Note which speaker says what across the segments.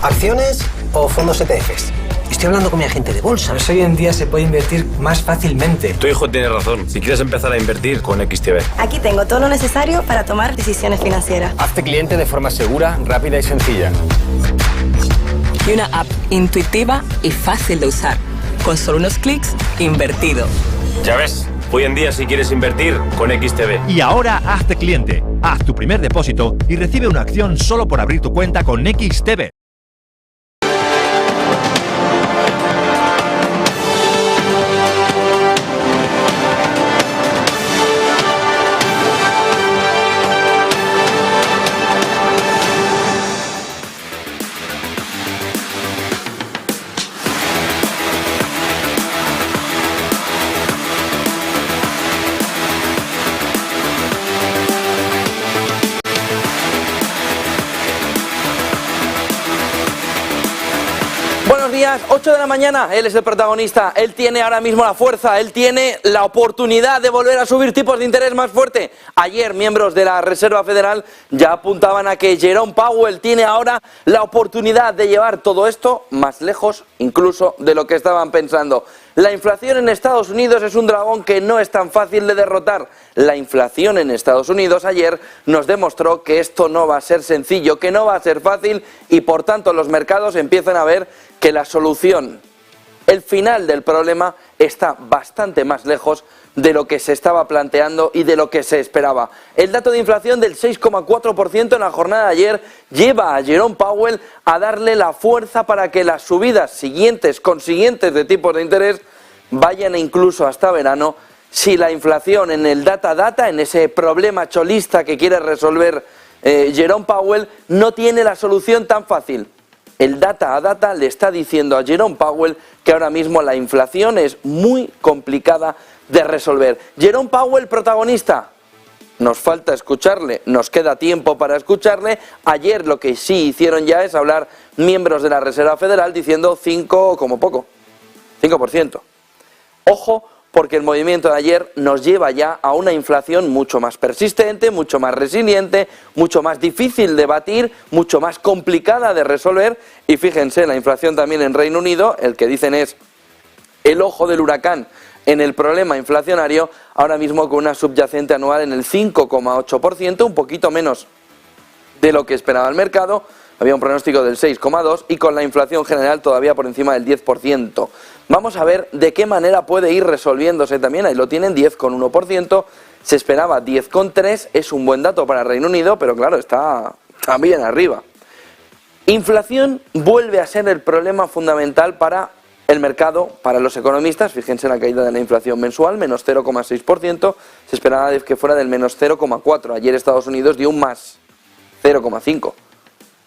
Speaker 1: ¿Acciones o fondos ETFs? Estoy hablando con mi agente de bolsa.
Speaker 2: Pues hoy en día se puede invertir más fácilmente.
Speaker 3: Tu hijo tiene razón. Si quieres empezar a invertir con XTB.
Speaker 4: Aquí tengo todo lo necesario para tomar decisiones financieras.
Speaker 5: Hazte cliente de forma segura, rápida y sencilla.
Speaker 6: Y una app intuitiva y fácil de usar. Con solo unos clics, invertido.
Speaker 3: Ya ves, hoy en día si quieres invertir con XTB.
Speaker 7: Y ahora hazte cliente. Haz tu primer depósito y recibe una acción solo por abrir tu cuenta con XTB.
Speaker 8: Buenos días, 8 de la mañana, él es el protagonista, él tiene ahora mismo la fuerza, él tiene la oportunidad de volver a subir tipos de interés más fuerte. Ayer miembros de la Reserva Federal ya apuntaban a que Jerome Powell tiene ahora la oportunidad de llevar todo esto más lejos incluso de lo que estaban pensando. La inflación en Estados Unidos es un dragón que no es tan fácil de derrotar. La inflación en Estados Unidos ayer nos demostró que esto no va a ser sencillo, que no va a ser fácil y por tanto los mercados empiezan a ver que la solución, el final del problema está bastante más lejos de lo que se estaba planteando y de lo que se esperaba. El dato de inflación del 6,4% en la jornada de ayer lleva a Jerome Powell a darle la fuerza para que las subidas consiguientes de tipos de interés vayan incluso hasta verano si la inflación en el data, en ese problema cholista que quiere resolver Jerome Powell, no tiene la solución tan fácil. El data le está diciendo a Jerome Powell que ahora mismo la inflación es muy complicada de resolver. Jerome Powell, protagonista. Nos falta escucharle, nos queda tiempo para escucharle. Ayer lo que sí hicieron ya es hablar miembros de la Reserva Federal diciendo 5 como poco, 5%. Ojo, porque el movimiento de ayer nos lleva ya a una inflación mucho más persistente, mucho más resiliente, mucho más difícil de batir, mucho más complicada de resolver. Y fíjense, la inflación también en Reino Unido, el que dicen es el ojo del huracán en el problema inflacionario, ahora mismo con una subyacente anual en el 5,8%, un poquito menos de lo que esperaba el mercado. Había un pronóstico del 6,2% y con la inflación general todavía por encima del 10%. Vamos a ver de qué manera puede ir resolviéndose también. Ahí lo tienen, 10,1%. Se esperaba 10,3%. Es un buen dato para Reino Unido, pero claro, está bien arriba. Inflación vuelve a ser el problema fundamental para el mercado, para los economistas. Fíjense en la caída de la inflación mensual, menos 0,6%. Se esperaba que fuera del menos 0,4%. Ayer Estados Unidos dio un más 0,5%.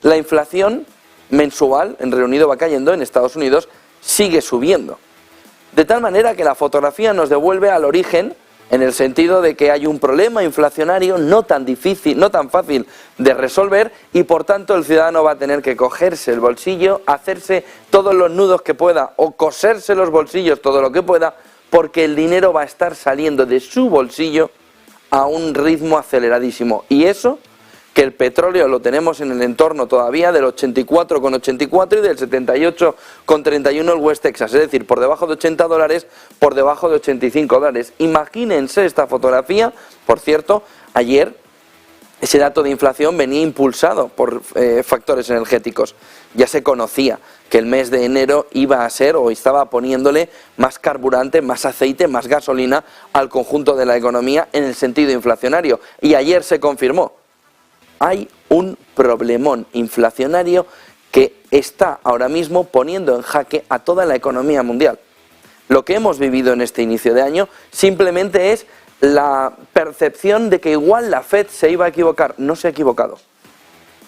Speaker 8: La inflación mensual en Reino Unido va cayendo, en Estados Unidos sigue subiendo. De tal manera que la fotografía nos devuelve al origen, en el sentido de que hay un problema inflacionario no tan difícil, no tan fácil de resolver y por tanto el ciudadano va a tener que cogerse el bolsillo, hacerse todos los nudos que pueda o coserse los bolsillos todo lo que pueda, porque el dinero va a estar saliendo de su bolsillo a un ritmo aceleradísimo. Y eso, que el petróleo lo tenemos en el entorno todavía del 84,84 y del 78,31 el West Texas, es decir, por debajo de $80, por debajo de $85. Imagínense esta fotografía. Por cierto, ayer ese dato de inflación venía impulsado por factores energéticos. Ya se conocía que el mes de enero iba a ser o estaba poniéndole más carburante, más aceite, más gasolina al conjunto de la economía en el sentido inflacionario. Y ayer se confirmó. Hay un problemón inflacionario que está ahora mismo poniendo en jaque a toda la economía mundial. Lo que hemos vivido en este inicio de año simplemente es la percepción de que igual la Fed se iba a equivocar. No se ha equivocado.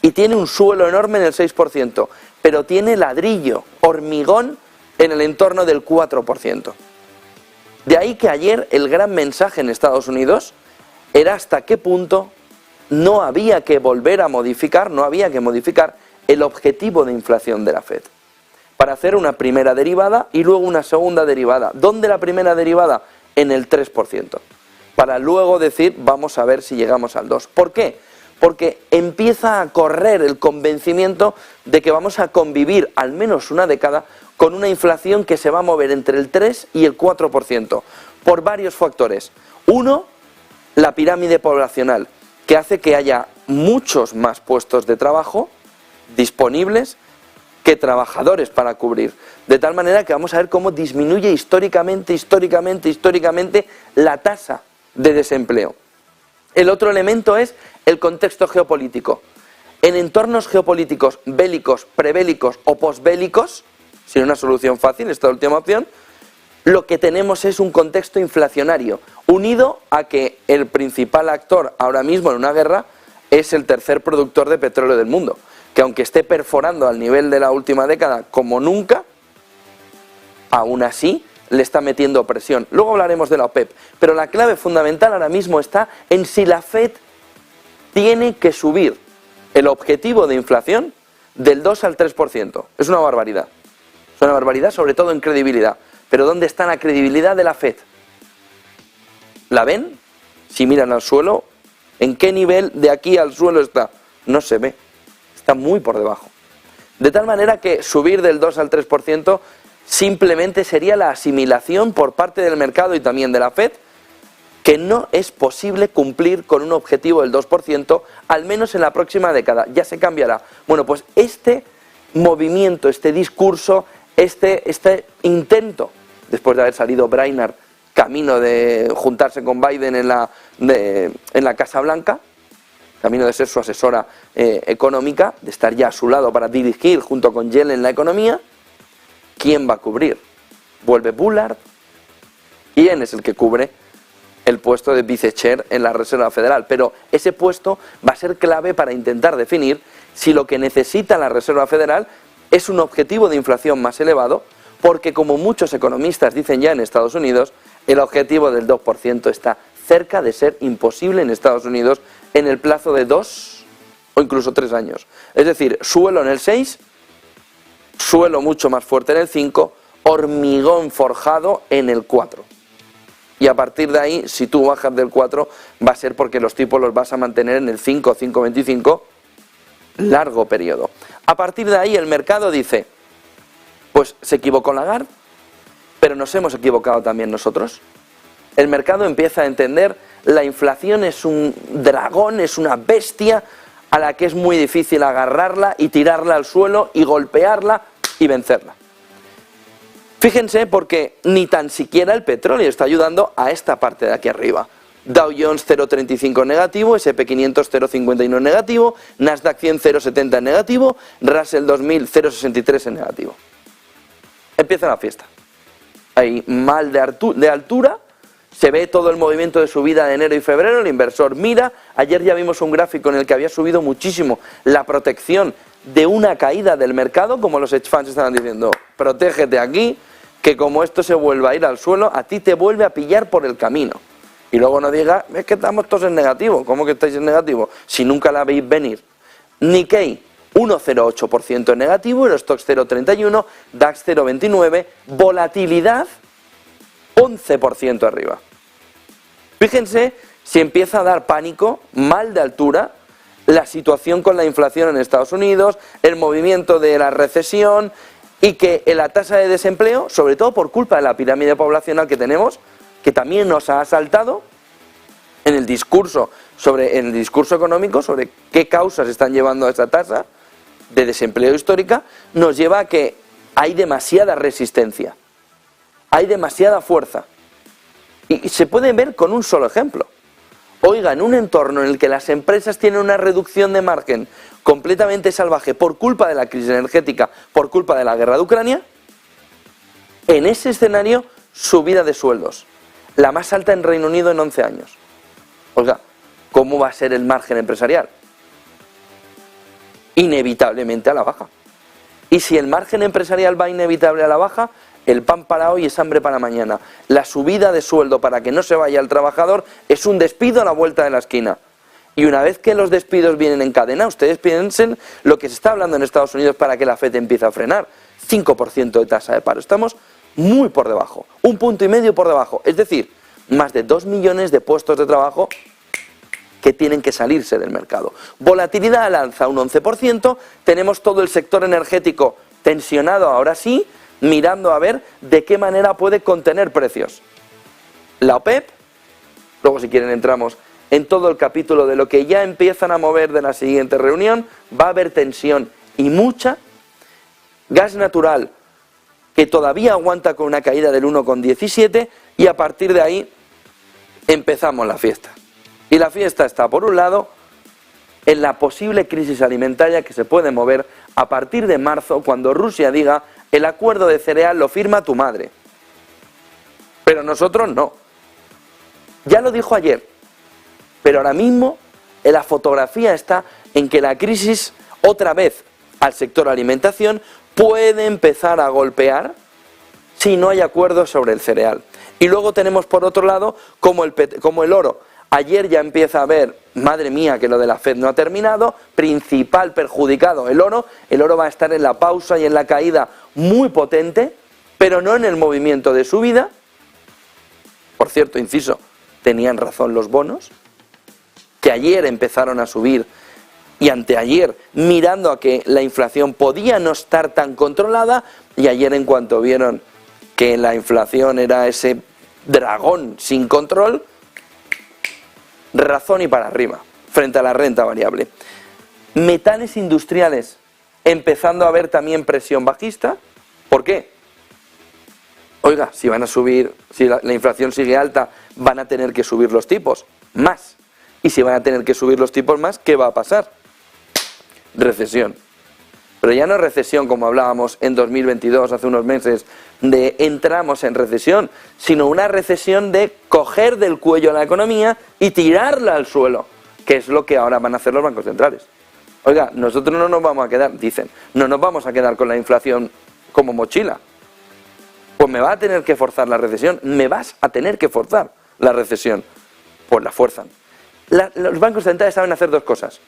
Speaker 8: Y tiene un suelo enorme en el 6%, pero tiene ladrillo, hormigón en el entorno del 4%. De ahí que ayer el gran mensaje en Estados Unidos era hasta qué punto no había que volver a modificar, el objetivo de inflación de la Fed. Para hacer una primera derivada y luego una segunda derivada. ¿Dónde la primera derivada? En el 3%. Para luego decir, vamos a ver si llegamos al 2%. ¿Por qué? porque empieza a correr el convencimiento de que vamos a convivir al menos una década con una inflación que se va a mover entre el 3 y el 4%, por varios factores. Uno, la pirámide poblacional, que hace que haya muchos más puestos de trabajo disponibles que trabajadores para cubrir. De tal manera que vamos a ver cómo disminuye históricamente la tasa de desempleo. El otro elemento es el contexto geopolítico. En entornos geopolíticos bélicos, prebélicos o posbélicos, sin una solución fácil, esta última opción, lo que tenemos es un contexto inflacionario, unido a que el principal actor ahora mismo en una guerra es el tercer productor de petróleo del mundo, que aunque esté perforando al nivel de la última década como nunca, aún así le está metiendo presión. Luego hablaremos de la OPEP, pero la clave fundamental ahora mismo está en si la FED tiene que subir el objetivo de inflación del 2 al 3%. Es una barbaridad. Es una barbaridad, sobre todo en credibilidad. Pero ¿dónde está la credibilidad de la FED? ¿La ven? Si miran al suelo, ¿en qué nivel de aquí al suelo está? No se ve. Está muy por debajo. De tal manera que subir del 2 al 3% simplemente sería la asimilación por parte del mercado y también de la FED que no es posible cumplir con un objetivo del 2%, al menos en la próxima década. Ya se cambiará. Bueno, pues este movimiento, este discurso, este intento, después de haber salido Brainard camino de juntarse con Biden en la Casa Blanca, camino de ser su asesora económica, de estar ya a su lado para dirigir junto con Yellen la economía, ¿quién va a cubrir? ¿Vuelve Bullard? ¿Quién es el que cubre el puesto de vicechair en la Reserva Federal? Pero ese puesto va a ser clave para intentar definir si lo que necesita la Reserva Federal es un objetivo de inflación más elevado, porque como muchos economistas dicen ya en Estados Unidos, el objetivo del 2% está cerca de ser imposible en Estados Unidos en el plazo de 2 o incluso 3 años. Es decir, suelo en el 6, suelo mucho más fuerte en el 5, hormigón forjado en el 4. Y a partir de ahí, si tú bajas del 4, va a ser porque los tipos los vas a mantener en el 5 o 5,25 largo periodo. A partir de ahí el mercado dice, pues se equivocó Lagarde, pero nos hemos equivocado también nosotros. El mercado empieza a entender, la inflación es un dragón, es una bestia a la que es muy difícil agarrarla y tirarla al suelo y golpearla y vencerla. Fíjense porque ni tan siquiera el petróleo está ayudando a esta parte de aquí arriba. Dow Jones 0,35 en negativo, S&P 500 0,51 en negativo, Nasdaq 100 0,70 en negativo, Russell 2000 0,63 en negativo. Empieza la fiesta. Hay mal de altura, se ve todo el movimiento de subida de enero y febrero, el inversor mira, ayer ya vimos un gráfico en el que había subido muchísimo la protección de una caída del mercado, como los hedge funds estaban diciendo, protégete aquí, que como esto se vuelva a ir al suelo, a ti te vuelve a pillar por el camino. Y luego no diga, es que estamos todos en negativo. ¿Cómo que estáis en negativo? Si nunca la veis venir. Nikkei 1,08% en negativo, Eurostoxx 0,31, DAX 0,29, volatilidad 11% arriba. Fíjense si empieza a dar pánico, mal de altura, la situación con la inflación en Estados Unidos, el movimiento de la recesión y que la tasa de desempleo, sobre todo por culpa de la pirámide poblacional que tenemos, que también nos ha asaltado en el discurso económico sobre qué causas están llevando a esa tasa de desempleo histórica, nos lleva a que hay demasiada resistencia, hay demasiada fuerza. Y se puede ver con un solo ejemplo. Oiga, en un entorno en el que las empresas tienen una reducción de margen completamente salvaje por culpa de la crisis energética, por culpa de la guerra de Ucrania, en ese escenario, subida de sueldos. La más alta en Reino Unido en 11 años. Oiga, ¿cómo va a ser el margen empresarial? Inevitablemente a la baja. Y si el margen empresarial va inevitable a la baja, el pan para hoy es hambre para mañana. La subida de sueldo para que no se vaya el trabajador es un despido a la vuelta de la esquina. Y una vez que los despidos vienen en cadena, ustedes piensen lo que se está hablando en Estados Unidos para que la FED empiece a frenar. 5% de tasa de paro. Estamos muy por debajo, 1,5 puntos por debajo. Es decir, más de 2 millones de puestos de trabajo que tienen que salirse del mercado. Volatilidad al alza un 11%, tenemos todo el sector energético tensionado ahora sí, mirando a ver de qué manera puede contener precios. La OPEP, luego si quieren entramos en todo el capítulo de lo que ya empiezan a mover de la siguiente reunión, va a haber tensión y mucha. Gas natural, que todavía aguanta con una caída del 1,17 y a partir de ahí empezamos la fiesta. Y la fiesta está, por un lado, en la posible crisis alimentaria que se puede mover a partir de marzo, cuando Rusia diga el acuerdo de cereal lo firma tu madre. Pero nosotros no. Ya lo dijo ayer. Pero ahora mismo la fotografía está en que la crisis, otra vez al sector alimentación, puede empezar a golpear si no hay acuerdo sobre el cereal. Y luego tenemos por otro lado como el oro. Ayer ya empieza a ver, madre mía, que lo de la FED no ha terminado, principal perjudicado el oro va a estar en la pausa y en la caída muy potente, pero no en el movimiento de subida. Por cierto, inciso, tenían razón los bonos, que ayer empezaron a subir y anteayer mirando a que la inflación podía no estar tan controlada y ayer en cuanto vieron que la inflación era ese dragón sin control, razón y para arriba, frente a la renta variable. Metales industriales, empezando a ver también presión bajista. ¿Por qué? Oiga, si van a subir, si la inflación sigue alta, van a tener que subir los tipos más. Y si van a tener que subir los tipos más, ¿qué va a pasar? Recesión. Pero ya no recesión como hablábamos en 2022, hace unos meses, de entramos en recesión, sino una recesión de coger del cuello a la economía y tirarla al suelo, que es lo que ahora van a hacer los bancos centrales. Oiga, nosotros no nos vamos a quedar, dicen, no nos vamos a quedar con la inflación como mochila. Pues me va a tener que forzar la recesión, me vas a tener que forzar la recesión. Pues la fuerzan. Los bancos centrales saben hacer dos cosas: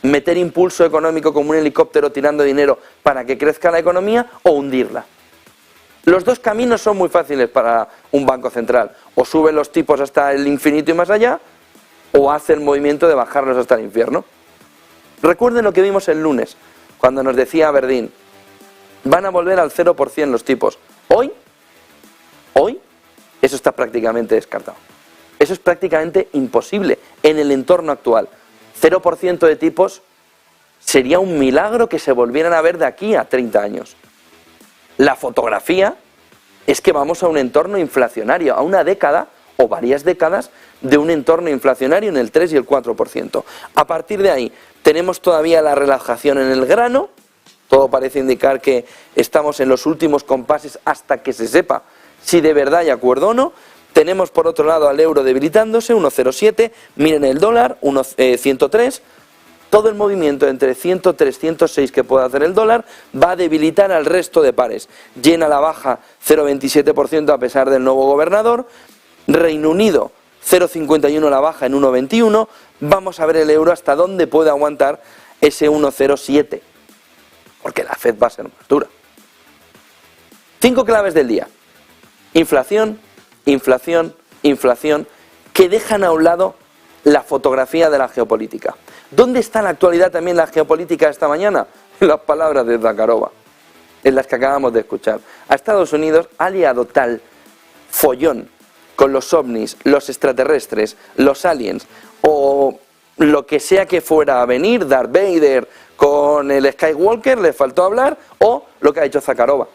Speaker 8: meter impulso económico como un helicóptero tirando dinero para que crezca la economía, o hundirla. Los dos caminos son muy fáciles para un banco central: o sube los tipos hasta el infinito y más allá, o hace el movimiento de bajarlos hasta el infierno. Recuerden lo que vimos el lunes, cuando nos decía Aberdeen, van a volver al 0% los tipos. Hoy, eso está prácticamente descartado. Eso es prácticamente imposible en el entorno actual. 0% de tipos sería un milagro que se volvieran a ver de aquí a 30 años. La fotografía es que vamos a un entorno inflacionario, a una década o varias décadas de un entorno inflacionario en el 3 y el 4%. A partir de ahí tenemos todavía la relajación en el grano, todo parece indicar que estamos en los últimos compases hasta que se sepa si de verdad hay acuerdo o no. Tenemos por otro lado al euro debilitándose, 1,07, miren el dólar, 1,103, todo el movimiento entre 103 y 106 que puede hacer el dólar va a debilitar al resto de pares. Yen a la baja 0,27% a pesar del nuevo gobernador, Reino Unido 0,51 a la baja en 1,21, vamos a ver el euro hasta dónde puede aguantar ese 1,07, porque la FED va a ser más dura. 5 claves del día: inflación, inflación, inflación, que dejan a un lado la fotografía de la geopolítica. ¿Dónde está en la actualidad también la geopolítica esta mañana? Las palabras de Zakharova, en las que acabamos de escuchar. A Estados Unidos ha liado tal follón con los ovnis, los extraterrestres, los aliens, o lo que sea que fuera a venir, Darth Vader con el Skywalker, le faltó hablar, o lo que ha hecho Zakharova.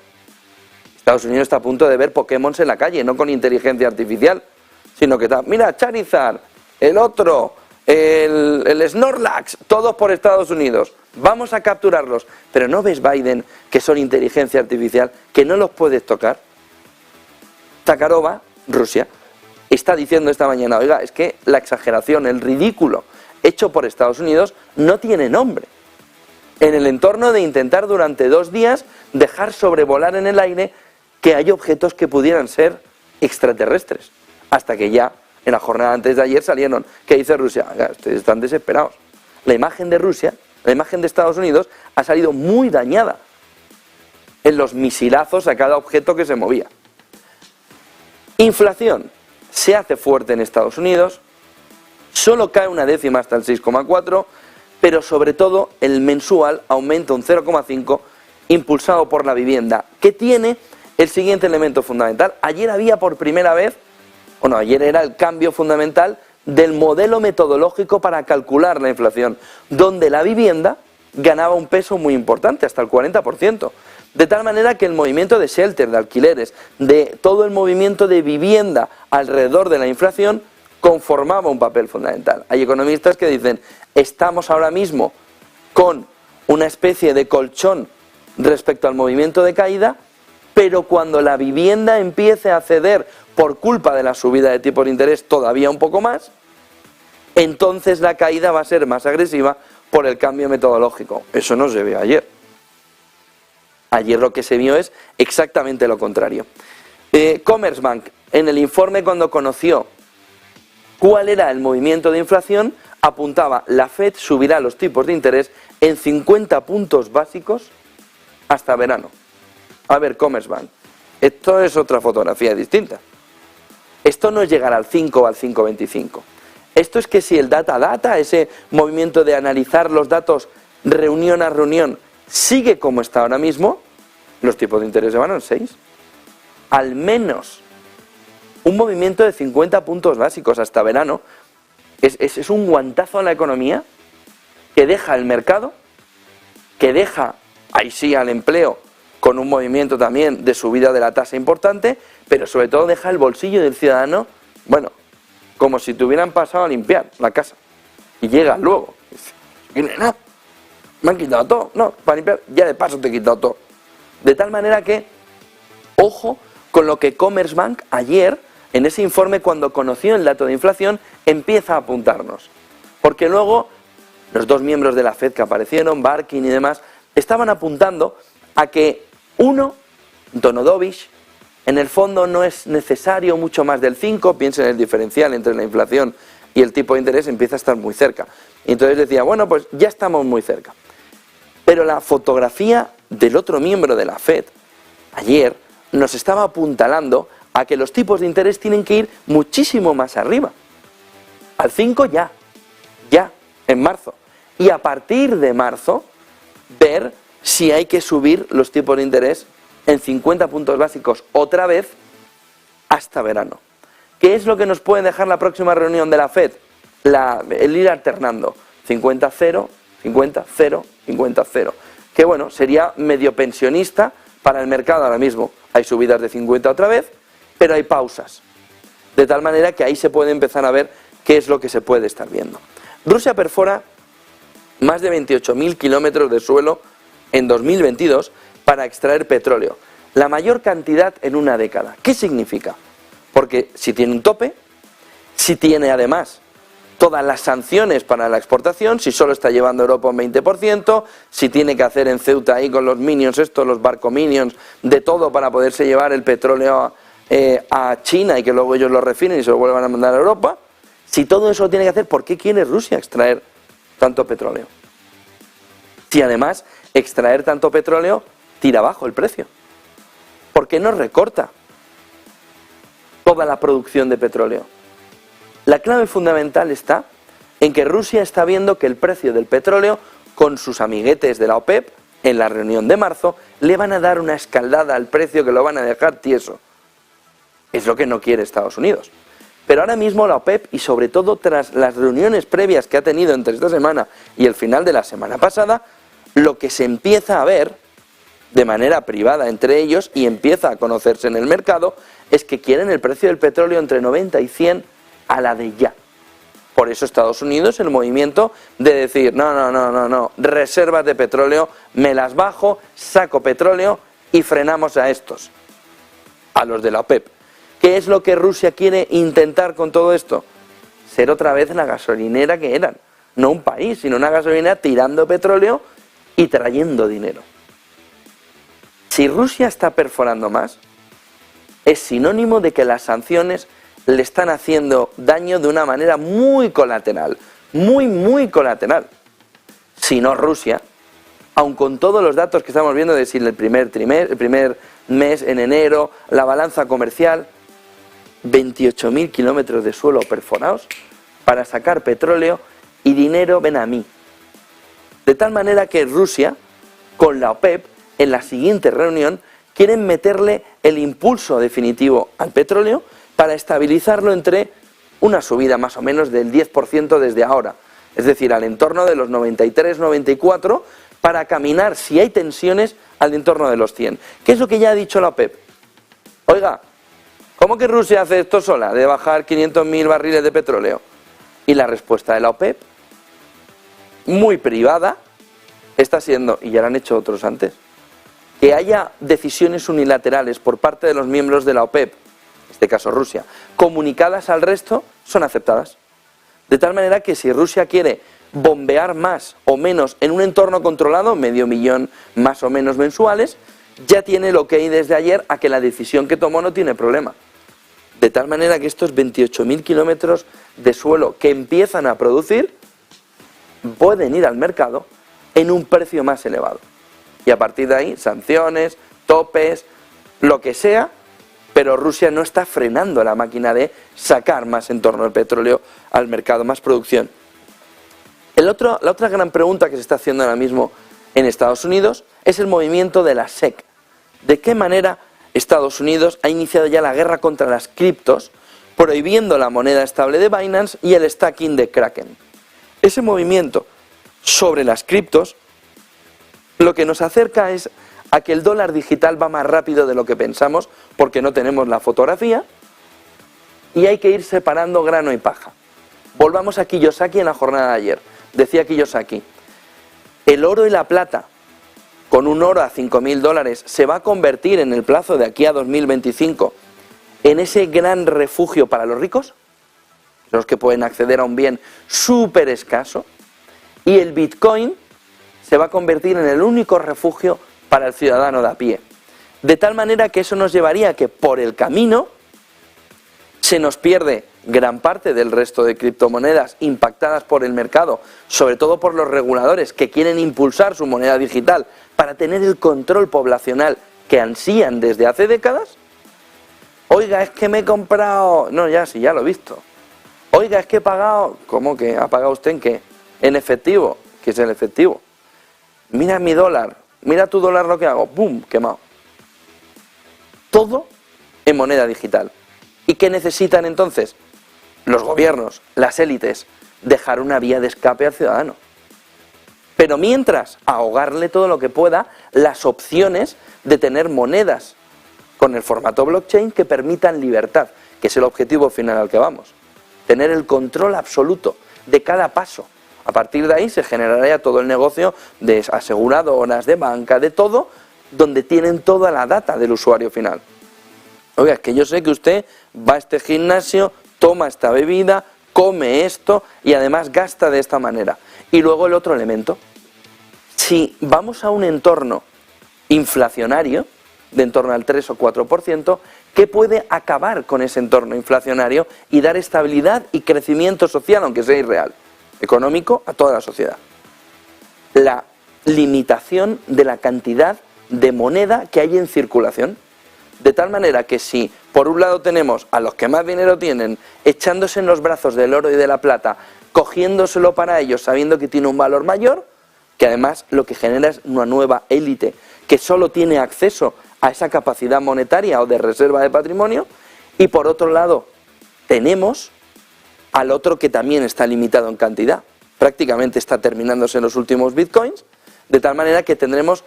Speaker 8: Estados Unidos está a punto de ver Pokémon en la calle, no con inteligencia artificial, sino que está, mira, Charizard, el otro, el Snorlax, todos por Estados Unidos, vamos a capturarlos. Pero ¿no ves, Biden, que son inteligencia artificial, que no los puedes tocar? Zakharova, Rusia, está diciendo esta mañana, oiga, es que la exageración, el ridículo hecho por Estados Unidos no tiene nombre. En el entorno de intentar durante 2 días dejar sobrevolar en el aire que hay objetos que pudieran ser extraterrestres, hasta que ya en la jornada antes de ayer salieron, ¿qué dice Rusia? Oiga, ustedes están desesperados. La imagen de Rusia, la imagen de Estados Unidos ha salido muy dañada en los misilazos a cada objeto que se movía. Inflación se hace fuerte en Estados Unidos, solo cae una décima hasta el 6,4, pero sobre todo el mensual aumenta un 0,5, impulsado por la vivienda, que tiene el siguiente elemento fundamental. Ayer había por primera vez, ayer era el cambio fundamental del modelo metodológico para calcular la inflación, donde la vivienda ganaba un peso muy importante, hasta el 40%. De tal manera que el movimiento de shelter, de alquileres, de todo el movimiento de vivienda alrededor de la inflación, conformaba un papel fundamental. Hay economistas que dicen, estamos ahora mismo con una especie de colchón respecto al movimiento de caída, pero cuando la vivienda empiece a ceder por culpa de la subida de tipos de interés todavía un poco más, entonces la caída va a ser más agresiva por el cambio metodológico. Eso no se vio ayer. Ayer lo que se vio es exactamente lo contrario. Commerzbank, en el informe cuando conoció cuál era el movimiento de inflación, apuntaba, la Fed subirá los tipos de interés en 50 puntos básicos hasta verano. A ver, Commerzbank, esto es otra fotografía distinta. Esto no es llegar al 5 o al 5,25. Esto es que si el data, ese movimiento de analizar los datos reunión a reunión, sigue como está ahora mismo, los tipos de interés se van al 6. Al menos un movimiento de 50 puntos básicos hasta verano es un guantazo a la economía que deja el mercado, que deja, ahí sí, al empleo, con un movimiento también de subida de la tasa importante, pero sobre todo deja el bolsillo del ciudadano, bueno, como si te hubieran pasado a limpiar la casa. Y llega luego. Y no, me han quitado todo. No, para limpiar, ya de paso te he quitado todo. De tal manera que, ojo con lo que Commerzbank ayer, en ese informe cuando conoció el dato de inflación, empieza a apuntarnos. Porque luego, los dos miembros de la Fed que aparecieron, Barkin y demás, estaban apuntando a que Donodovich, en el fondo no es necesario mucho más del 5, piensen en el diferencial entre la inflación y el tipo de interés, empieza a estar muy cerca. Y entonces decía, bueno, pues ya estamos muy cerca. Pero la fotografía del otro miembro de la Fed, ayer, nos estaba apuntalando a que los tipos de interés tienen que ir muchísimo más arriba. Al 5 ya, en marzo. Y a partir de marzo, ver si hay que subir los tipos de interés en 50 puntos básicos otra vez hasta verano. ¿Qué es lo que nos puede dejar la próxima reunión de la Fed? El ir alternando 50-0, 50-0, 50-0. Que bueno, sería medio pensionista para el mercado ahora mismo. Hay subidas de 50 otra vez, pero hay pausas. De tal manera que ahí se puede empezar a ver qué es lo que se puede estar viendo. Rusia perfora más de 28.000 kilómetros de suelo en 2022 para extraer petróleo, la mayor cantidad en una década. ¿Qué significa? Porque si tiene un tope, si tiene además todas las sanciones para la exportación, si solo está llevando Europa un 20%, si tiene que hacer en Ceuta ahí con los minions los barco minions, de todo para poderse llevar el petróleo a China y que luego ellos lo refinen y se lo vuelvan a mandar a Europa, si todo eso lo tiene que hacer, ¿por qué quiere Rusia extraer tanto petróleo? Si además extraer tanto petróleo tira abajo el precio. ¿Por qué no recorta toda la producción de petróleo? La clave fundamental está en que Rusia está viendo que el precio del petróleo, con sus amiguetes de la OPEP, en la reunión de marzo, le van a dar una escaldada al precio que lo van a dejar tieso. Es lo que no quiere Estados Unidos. Pero ahora mismo la OPEP, y sobre todo tras las reuniones previas que ha tenido entre esta semana y el final de la semana pasada, lo que se empieza a ver de manera privada entre ellos y empieza a conocerse en el mercado es que quieren el precio del petróleo entre 90 y 100 a la de ya. Por eso Estados Unidos, el movimiento de decir, no, reservas de petróleo, me las bajo, saco petróleo y frenamos a estos, a los de la OPEP. ¿Qué es lo que Rusia quiere intentar con todo esto? Ser otra vez la gasolinera que eran. No un país, sino una gasolinera tirando petróleo y trayendo dinero. Si Rusia está perforando más, es sinónimo de que las sanciones le están haciendo daño de una manera muy colateral, muy colateral. Si no Rusia, aun con todos los datos que estamos viendo de si el primer mes en enero, la balanza comercial, 28.000 kilómetros de suelo perforados, para sacar petróleo y dinero ven a mí. De tal manera que Rusia, con la OPEP, en la siguiente reunión, quieren meterle el impulso definitivo al petróleo para estabilizarlo entre una subida más o menos del 10% desde ahora. Es decir, al entorno de los 93-94, para caminar, si hay tensiones, al entorno de los 100. ¿Qué es lo que ya ha dicho la OPEP? Oiga, ¿cómo que Rusia hace esto sola, de bajar 500.000 barriles de petróleo? Y la respuesta de la OPEP, muy privada, está siendo, y ya lo han hecho otros antes, que haya decisiones unilaterales por parte de los miembros de la OPEP, en este caso Rusia, comunicadas al resto, son aceptadas. De tal manera que si Rusia quiere bombear más o menos en un entorno controlado, 500.000 más o menos mensuales, ya tiene el ok desde ayer a que la decisión que tomó no tiene problema. De tal manera que estos 28.000 kilómetros de suelo que empiezan a producir pueden ir al mercado en un precio más elevado. Y a partir de ahí, sanciones, topes, lo que sea, pero Rusia no está frenando la máquina de sacar más en torno al petróleo al mercado, más producción. La otra gran pregunta que se está haciendo ahora mismo en Estados Unidos es el movimiento de la SEC. ¿De qué manera Estados Unidos ha iniciado ya la guerra contra las criptos, prohibiendo la moneda estable de Binance y el stacking de Kraken? Ese movimiento sobre las criptos lo que nos acerca es a que el dólar digital va más rápido de lo que pensamos, porque no tenemos la fotografía, y hay que ir separando grano y paja. Volvamos a Kiyosaki en la jornada de ayer. Decía Kiyosaki, el oro y la plata, con un oro a $5.000, se va a convertir en el plazo de aquí a 2025 en ese gran refugio para los ricos, los que pueden acceder a un bien súper escaso, y el Bitcoin se va a convertir en el único refugio para el ciudadano de a pie. De tal manera que eso nos llevaría a que por el camino se nos pierde gran parte del resto de criptomonedas impactadas por el mercado, sobre todo por los reguladores que quieren impulsar su moneda digital para tener el control poblacional que ansían desde hace décadas. Oiga, es que me he comprado... No, ya sí, ya lo he visto. Oiga, es que he pagado... ¿Cómo que ha pagado usted en qué? En efectivo. ¿Qué es el efectivo? Mira mi dólar. Mira tu dólar lo que hago. ¡Bum! Quemado. Todo en moneda digital. ¿Y qué necesitan entonces? Los gobiernos, las élites, dejar una vía de escape al ciudadano. Pero mientras, ahogarle todo lo que pueda las opciones de tener monedas con el formato blockchain que permitan libertad, que es el objetivo final al que vamos. Tener el control absoluto de cada paso. A partir de ahí se generaría todo el negocio de aseguradoras, de banca, de todo, donde tienen toda la data del usuario final. Oiga, es que yo sé que usted va a este gimnasio, toma esta bebida, come esto y además gasta de esta manera. Y luego el otro elemento. Si vamos a un entorno inflacionario, de en torno al 3 o 4%, ¿qué puede acabar con ese entorno inflacionario y dar estabilidad y crecimiento social, aunque sea irreal, económico, a toda la sociedad? La limitación de la cantidad de moneda que hay en circulación. De tal manera que si por un lado tenemos a los que más dinero tienen echándose en los brazos del oro y de la plata, cogiéndoselo para ellos sabiendo que tiene un valor mayor, que además lo que genera es una nueva élite que solo tiene acceso a esa capacidad monetaria o de reserva de patrimonio, y por otro lado tenemos al otro que también está limitado en cantidad, prácticamente está terminándose en los últimos bitcoins, de tal manera que tendremos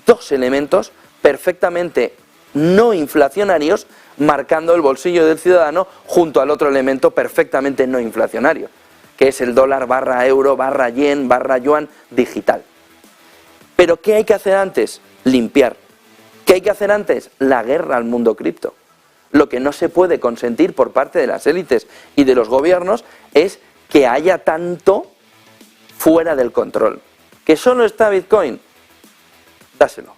Speaker 8: dos elementos perfectamente no inflacionarios marcando el bolsillo del ciudadano junto al otro elemento perfectamente no inflacionario, que es el dólar / euro / yen / yuan digital. Pero ¿qué hay que hacer antes? Limpiar. ¿Qué hay que hacer antes? La guerra al mundo cripto. Lo que no se puede consentir por parte de las élites y de los gobiernos es que haya tanto fuera del control. ¿Que solo está Bitcoin? Dáselo.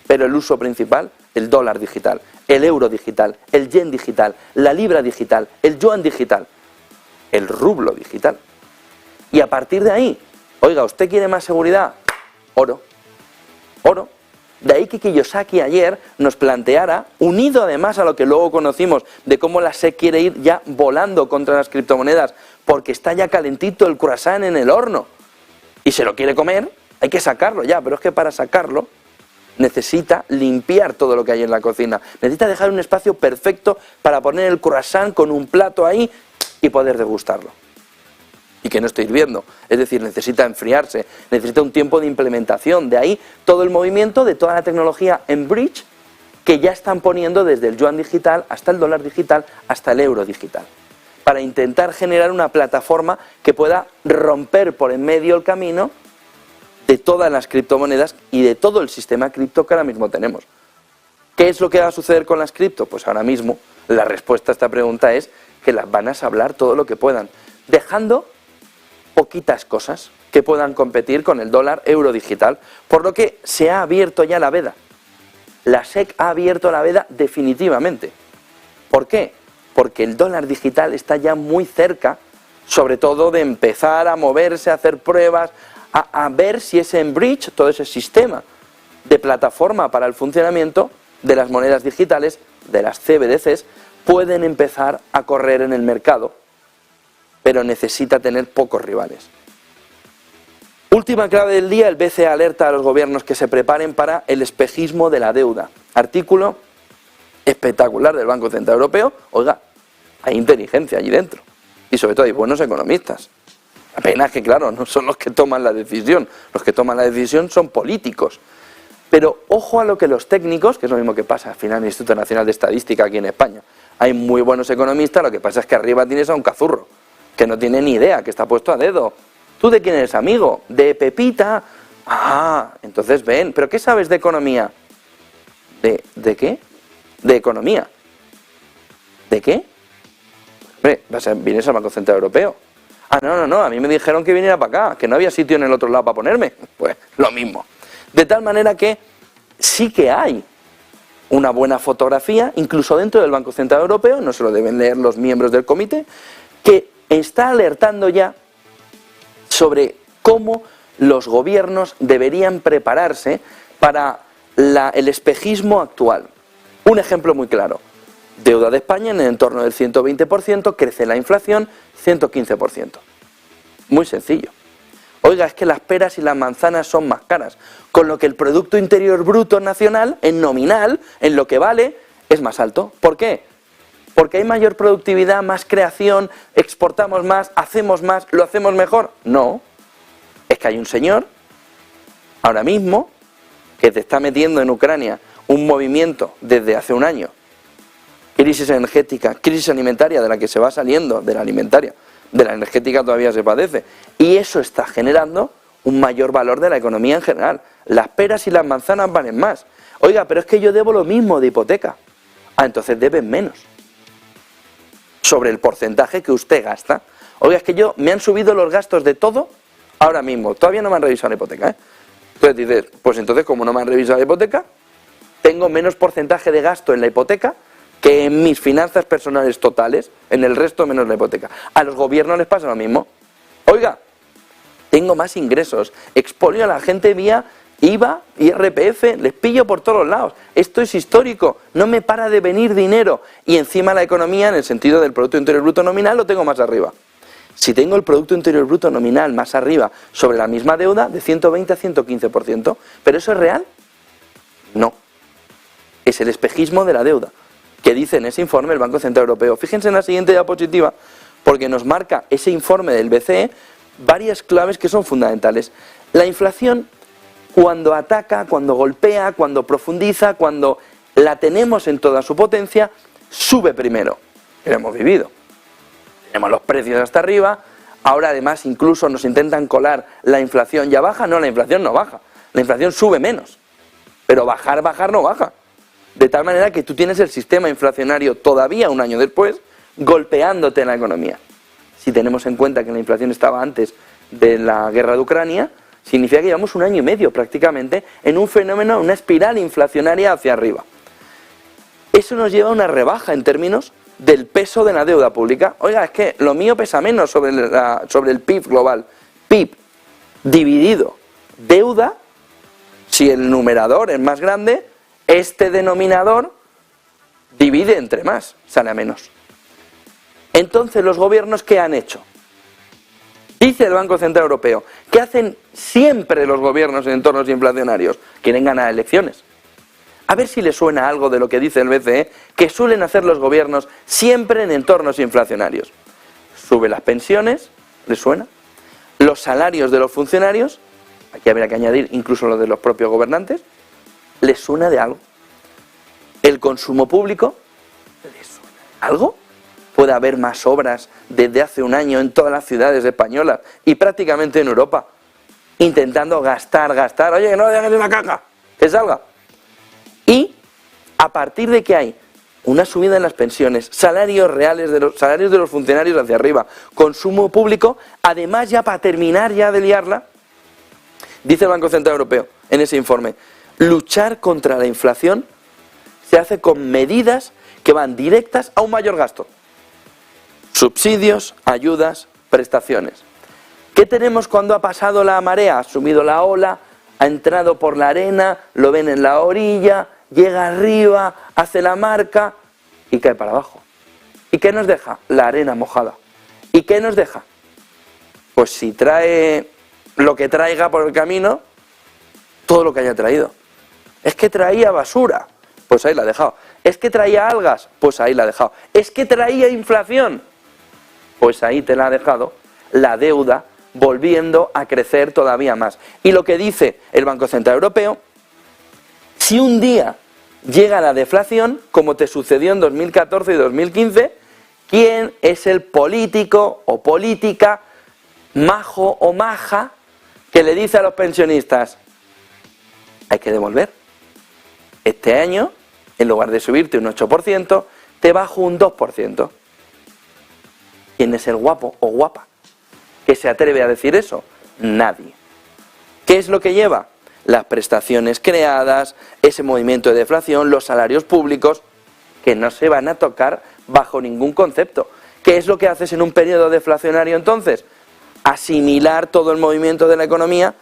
Speaker 8: Pero el uso principal, el dólar digital, el euro digital, el yen digital, la libra digital, el yuan digital, el rublo digital. Y a partir de ahí, oiga, ¿usted quiere más seguridad? Oro. Oro. De ahí que Kiyosaki ayer nos planteara, unido además a lo que luego conocimos de cómo la SEC quiere ir ya volando contra las criptomonedas, porque está ya calentito el croissant en el horno y se lo quiere comer, hay que sacarlo ya, pero es que para sacarlo necesita limpiar todo lo que hay en la cocina, necesita dejar un espacio perfecto para poner el croissant con un plato ahí y poder degustarlo. Y que no esté hirviendo, es decir, necesita enfriarse, necesita un tiempo de implementación, de ahí todo el movimiento de toda la tecnología en bridge que ya están poniendo desde el yuan digital hasta el dólar digital hasta el euro digital, para intentar generar una plataforma que pueda romper por en medio el camino de todas las criptomonedas y de todo el sistema cripto que ahora mismo tenemos. ¿Qué es lo que va a suceder con las cripto? Pues ahora mismo la respuesta a esta pregunta es que las van a sablar todo lo que puedan, dejando poquitas cosas que puedan competir con el dólar euro digital, por lo que se ha abierto ya la veda. La SEC ha abierto la veda definitivamente. ¿Por qué? Porque el dólar digital está ya muy cerca, sobre todo de empezar a moverse, a hacer pruebas, a ver si ese bridge, todo ese sistema de plataforma para el funcionamiento de las monedas digitales, de las CBDCs, pueden empezar a correr en el mercado, pero necesita tener pocos rivales. Última clave del día, el BCE alerta a los gobiernos que se preparen para el espejismo de la deuda. Artículo espectacular del Banco Central Europeo. Oiga, hay inteligencia allí dentro y sobre todo hay buenos economistas. La pena es que, claro, no son los que toman la decisión, los que toman la decisión son políticos. Pero ojo a lo que los técnicos, que es lo mismo que pasa al final en el Instituto Nacional de Estadística aquí en España, hay muy buenos economistas, lo que pasa es que arriba tienes a un cazurro que no tiene ni idea, que está puesto a dedo. ¿Tú de quién eres amigo? ¿De Pepita? Ah, entonces ven, ¿pero qué sabes de economía? ¿De qué? De economía. ¿De qué? Hombre, vienes al Banco Central Europeo. Ah, no, a mí me dijeron que viniera para acá, que no había sitio en el otro lado para ponerme. Pues lo mismo. De tal manera que sí que hay una buena fotografía, incluso dentro del Banco Central Europeo, no se lo deben leer los miembros del comité, que está alertando ya sobre cómo los gobiernos deberían prepararse para el espejismo actual. Un ejemplo muy claro, deuda de España en el entorno del 120%, crece la inflación 115%. Muy sencillo. Oiga, es que las peras y las manzanas son más caras, con lo que el Producto Interior Bruto Nacional, en nominal, en lo que vale, es más alto. ¿Por qué? ¿Porque hay mayor productividad, más creación, exportamos más, hacemos más, lo hacemos mejor? No. Es que hay un señor, ahora mismo, que te está metiendo en Ucrania un movimiento desde hace un año. Crisis energética, crisis alimentaria de la que se va saliendo, de la alimentaria, de la energética todavía se padece. Y eso está generando un mayor valor de la economía en general. Las peras y las manzanas valen más. Oiga, pero es que yo debo lo mismo de hipoteca. Ah, entonces deben menos sobre el porcentaje que usted gasta. Oiga, es que me han subido los gastos de todo ahora mismo. Todavía no me han revisado la hipoteca, ¿eh? Entonces dices, pues entonces como no me han revisado la hipoteca, tengo menos porcentaje de gasto en la hipoteca que en mis finanzas personales totales, en el resto menos la hipoteca. A los gobiernos les pasa lo mismo. Oiga, tengo más ingresos, expolio a la gente vía IVA, IRPF, les pillo por todos los lados. Esto es histórico, no me para de venir dinero. Y encima la economía, en el sentido del Producto Interior Bruto nominal, lo tengo más arriba. Si tengo el Producto Interior Bruto nominal más arriba sobre la misma deuda, de 120 a 115%, ¿pero eso es real? No. Es el espejismo de la deuda, que dice en ese informe el Banco Central Europeo. Fíjense en la siguiente diapositiva, porque nos marca ese informe del BCE varias claves que son fundamentales. La inflación, cuando ataca, cuando golpea, cuando profundiza, cuando la tenemos en toda su potencia, sube primero. Lo hemos vivido. Tenemos los precios hasta arriba, ahora además incluso nos intentan colar la inflación ya baja. No, la inflación no baja, la inflación sube menos, pero bajar no baja. De tal manera que tú tienes el sistema inflacionario todavía un año después golpeándote en la economía. Si tenemos en cuenta que la inflación estaba antes de la guerra de Ucrania, significa que llevamos un año y medio prácticamente en un fenómeno, una espiral inflacionaria hacia arriba. Eso nos lleva a una rebaja en términos del peso de la deuda pública. Oiga, es que lo mío pesa menos sobre el PIB global. PIB dividido deuda Si el numerador es más grande, este denominador divide entre más, sale a menos. Entonces, ¿los gobiernos qué han hecho? Dice el Banco Central Europeo, ¿qué hacen siempre los gobiernos en entornos inflacionarios? Quieren ganar elecciones. A ver si les suena algo de lo que dice el BCE, que suelen hacer los gobiernos siempre en entornos inflacionarios. Sube las pensiones, ¿les suena? Los salarios de los funcionarios, aquí habría que añadir incluso los de los propios gobernantes, ¿les suena de algo? El consumo público, ¿les suena de algo? Puede haber más obras desde hace un año en todas las ciudades españolas y prácticamente en Europa, intentando gastar, oye, que no le hagas una caca, que salga. Y a partir de que hay una subida en las pensiones, salarios reales salarios de los funcionarios hacia arriba, consumo público, además ya para terminar ya de liarla, dice el Banco Central Europeo en ese informe, luchar contra la inflación se hace con medidas que van directas a un mayor gasto. Subsidios, ayudas, prestaciones. ¿Qué tenemos cuando ha pasado la marea? Ha subido la ola, ha entrado por la arena, lo ven en la orilla, llega arriba, hace la marca y cae para abajo. ¿Y qué nos deja? La arena mojada. ¿Y qué nos deja? Pues si trae lo que traiga por el camino, todo lo que haya traído. Es que traía basura, pues ahí la ha dejado. Es que traía algas, pues ahí la ha dejado. Es que traía inflación, pues ahí te la ha dejado la deuda volviendo a crecer todavía más. Y lo que dice el Banco Central Europeo, si un día llega la deflación, como te sucedió en 2014 y 2015, ¿quién es el político o política, majo o maja, que le dice a los pensionistas, hay que devolver? Este año, en lugar de subirte un 8%, te bajo un 2%. ¿Quién es el guapo o guapa que se atreve a decir eso? Nadie. ¿Qué es lo que lleva? Las prestaciones creadas, ese movimiento de deflación, los salarios públicos, que no se van a tocar bajo ningún concepto. ¿Qué es lo que haces en un periodo deflacionario entonces? Asimilar todo el movimiento de la economía,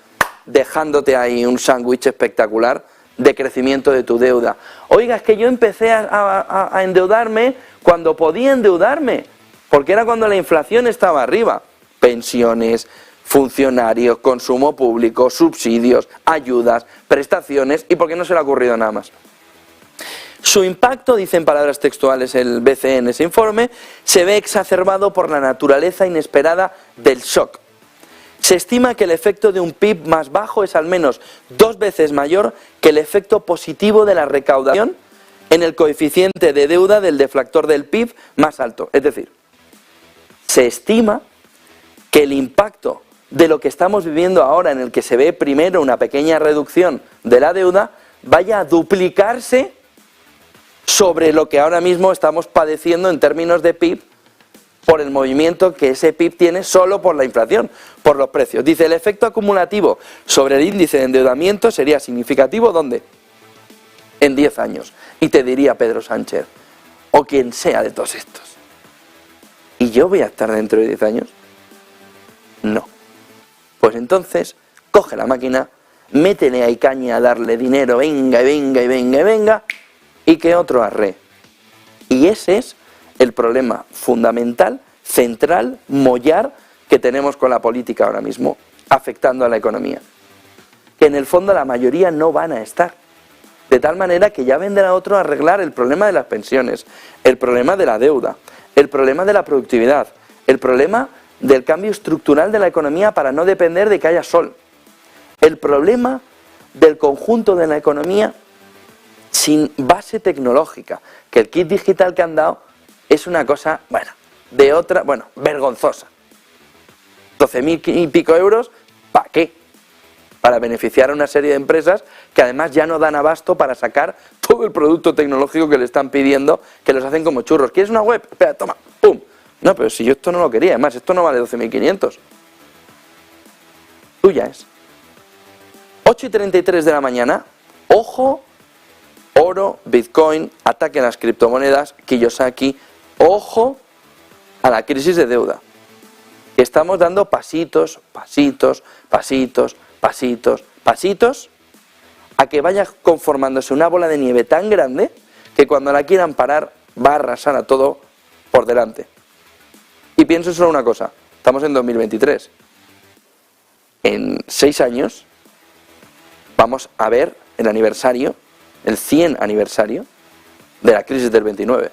Speaker 8: dejándote ahí un sándwich espectacular de crecimiento de tu deuda. Oiga, es que yo empecé a endeudarme cuando podía endeudarme, porque era cuando la inflación estaba arriba. Pensiones, funcionarios, consumo público, subsidios, ayudas, prestaciones, y porque no se le ha ocurrido nada más. Su impacto, dice en palabras textuales el BCE en ese informe, se ve exacerbado por la naturaleza inesperada del shock. Se estima que el efecto de un PIB más bajo es al menos 2 veces mayor que el efecto positivo de la recaudación en el coeficiente de deuda del deflactor del PIB más alto. Es decir, se estima que el impacto de lo que estamos viviendo ahora, en el que se ve primero una pequeña reducción de la deuda, vaya a duplicarse sobre lo que ahora mismo estamos padeciendo en términos de PIB, por el movimiento que ese PIB tiene solo por la inflación, por los precios. Dice, el efecto acumulativo sobre el índice de endeudamiento sería significativo, ¿dónde? En 10 años. Y te diría Pedro Sánchez, o quien sea de todos estos, ¿y yo voy a estar dentro de 10 años? No. Pues entonces, coge la máquina, métele ahí caña a darle dinero, venga, y venga, y venga, y venga, y que otro arree. Y ese es el problema fundamental, central, mollar, que tenemos con la política ahora mismo, afectando a la economía. Que en el fondo la mayoría no van a estar. De tal manera que ya vendrá otro a arreglar el problema de las pensiones, el problema de la deuda, el problema de la productividad, el problema del cambio estructural de la economía para no depender de que haya sol, el problema del conjunto de la economía sin base tecnológica, que el kit digital que han dado es una cosa, vergonzosa. 12.000 y pico euros, ¿para qué? Para beneficiar a una serie de empresas que además ya no dan abasto para sacar todo el producto tecnológico que le están pidiendo, que los hacen como churros. ¿Quieres una web? Espera, toma, pum. No, pero si yo esto no lo quería, además, esto no vale 12.500. Tuya es. 8:33 de la mañana, ojo, oro, Bitcoin, ataque a las criptomonedas, Kiyosaki, ojo a la crisis de deuda. Estamos dando pasitos, pasitos, pasitos, pasitos, pasitos, a que vaya conformándose una bola de nieve tan grande que cuando la quieran parar va a arrasar a todo por delante. Y pienso solo una cosa, estamos en 2023. En 6 años vamos a ver el aniversario, el 100 aniversario de la crisis del 29,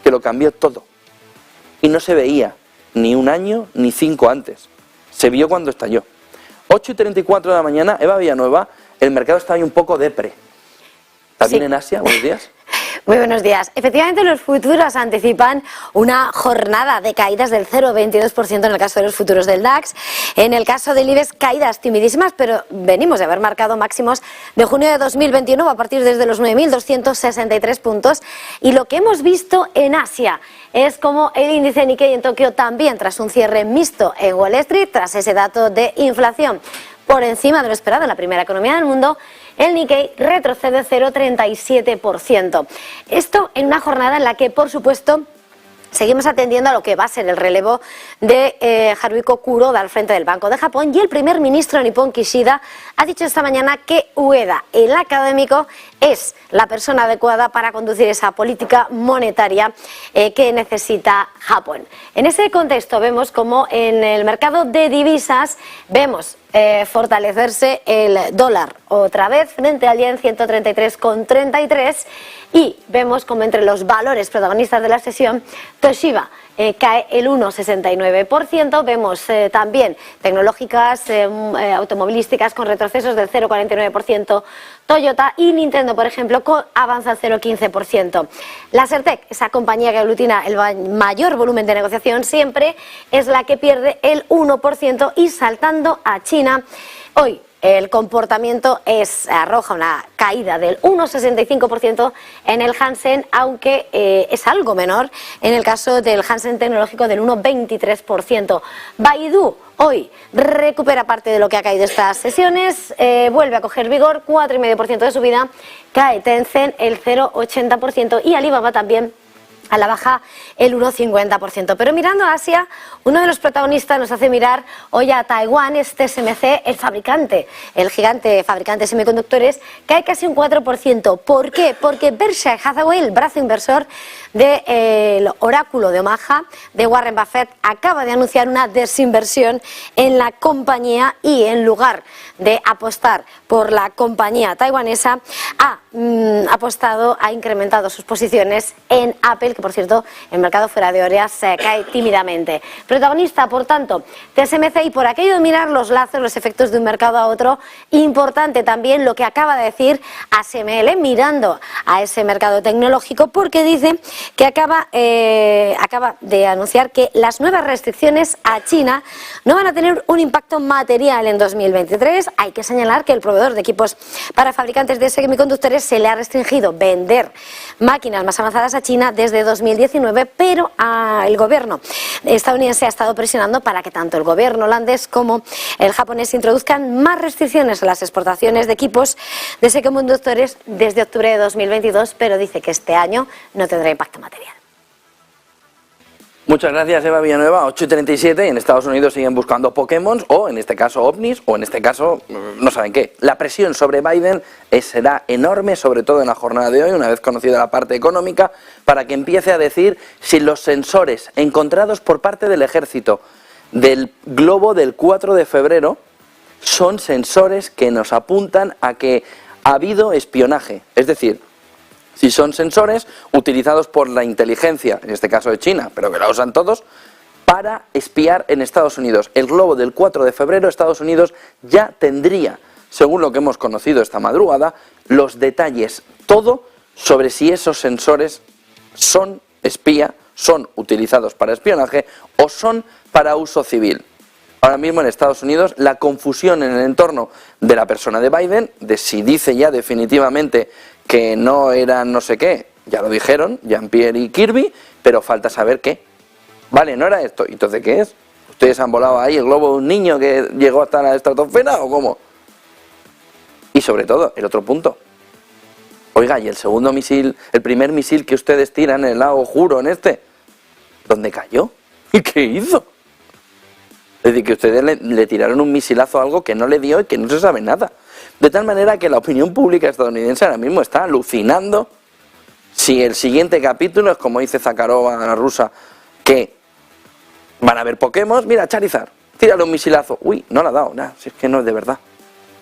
Speaker 8: que lo cambió todo. Y no se veía ni un año ni 5 antes. Se vio cuando estalló. 8:34 de la mañana, Eva Villanueva, el mercado está ahí un poco depre. ¿Está bien en Asia? Buenos días.
Speaker 9: Muy buenos días. Efectivamente, los futuros anticipan una jornada de caídas del 0,22% en el caso de los futuros del DAX. En el caso del IBEX, caídas timidísimas, pero venimos de haber marcado máximos de junio de 2021 a partir desde los 9.263 puntos. Y lo que hemos visto en Asia es como el índice Nikkei en Tokio también, tras un cierre mixto en Wall Street, tras ese dato de inflación por encima de lo esperado en la primera economía del mundo, el Nikkei retrocede 0,37%. Esto en una jornada en la que, por supuesto, seguimos atendiendo a lo que va a ser el relevo de Haruhiko Kuroda al frente del Banco de Japón, y el primer ministro nipón Kishida ha dicho esta mañana que Ueda, el académico, es la persona adecuada para conducir esa política monetaria que necesita Japón. En ese contexto vemos como en el mercado de divisas vemos fortalecerse el dólar otra vez frente al yen 133,33, y vemos como entre los valores protagonistas de la sesión Toshiba cae el 1,69%, vemos también tecnológicas, automovilísticas con retrocesos del 0,49%, Toyota, y Nintendo, por ejemplo, avanza al 0,15%. La Sertec, esa compañía que aglutina el mayor volumen de negociación, siempre es la que pierde el 1%, y saltando a China, hoy el comportamiento arroja una caída del 1,65% en el Hansen, aunque es algo menor en el caso del Hansen tecnológico del 1,23%. Baidu hoy recupera parte de lo que ha caído estas sesiones, vuelve a coger vigor, 4,5% de subida, cae Tencent el 0,80% y Alibaba también a la baja el 1,50%. Pero mirando a Asia, uno de los protagonistas nos hace mirar hoy a Taiwán. TSMC, el fabricante, el gigante fabricante de semiconductores, cae casi un 4%. ¿Por qué? Porque Berkshire Hathaway, el brazo inversor del oráculo de Omaha de Warren Buffett, acaba de anunciar una desinversión en la compañía, y en lugar de apostar por la compañía taiwanesa, ha incrementado sus posiciones en Apple, que por cierto el mercado fuera de horas se cae tímidamente. Protagonista, por tanto, TSMC, y por aquello de mirar los lazos, los efectos de un mercado a otro, importante también lo que acaba de decir ASML mirando a ese mercado tecnológico, porque dice que acaba de anunciar que las nuevas restricciones a China no van a tener un impacto material en 2023. Hay que señalar que el proveedor de equipos para fabricantes de semiconductores se le ha restringido vender máquinas más avanzadas a China desde 2019, pero el gobierno estadounidense ha estado presionando para que tanto el gobierno holandés como el japonés introduzcan más restricciones a las exportaciones de equipos de semiconductores desde octubre de 2022, pero dice que este año no tendrá impacto material.
Speaker 8: Muchas gracias, Eva Villanueva. 8:37, y en Estados Unidos siguen buscando Pokémon, o en este caso ovnis, o en este caso no saben qué. La presión sobre Biden será enorme, sobre todo en la jornada de hoy, una vez conocida la parte económica, para que empiece a decir si los sensores encontrados por parte del ejército del globo del 4 de febrero son sensores que nos apuntan a que ha habido espionaje. Es decir, si son sensores utilizados por la inteligencia, en este caso de China, pero que la usan todos, para espiar en Estados Unidos. El globo del 4 de febrero, Estados Unidos ya tendría, según lo que hemos conocido esta madrugada, los detalles, todo sobre si esos sensores son espía, son utilizados para espionaje o son para uso civil. Ahora mismo en Estados Unidos la confusión en el entorno de la persona de Biden, de si dice ya definitivamente que no eran no sé qué, ya lo dijeron, Jean-Pierre y Kirby, pero falta saber qué. Vale, no era esto, entonces ¿qué es? ¿Ustedes han volado ahí el globo de un niño que llegó hasta la estratosfera o cómo? Y sobre todo, el otro punto. Oiga, ¿y el segundo misil, el primer misil que ustedes tiran en el lago Juro, dónde cayó? ¿Y qué hizo? Es decir, que ustedes le tiraron un misilazo a algo que no le dio y que no se sabe nada. De tal manera que la opinión pública estadounidense ahora mismo está alucinando si el siguiente capítulo es como dice Zakharova, la rusa, que van a haber Pokémon. Mira, Charizard, tírale un misilazo. Uy, no le ha dado, nada, si es que no es de verdad.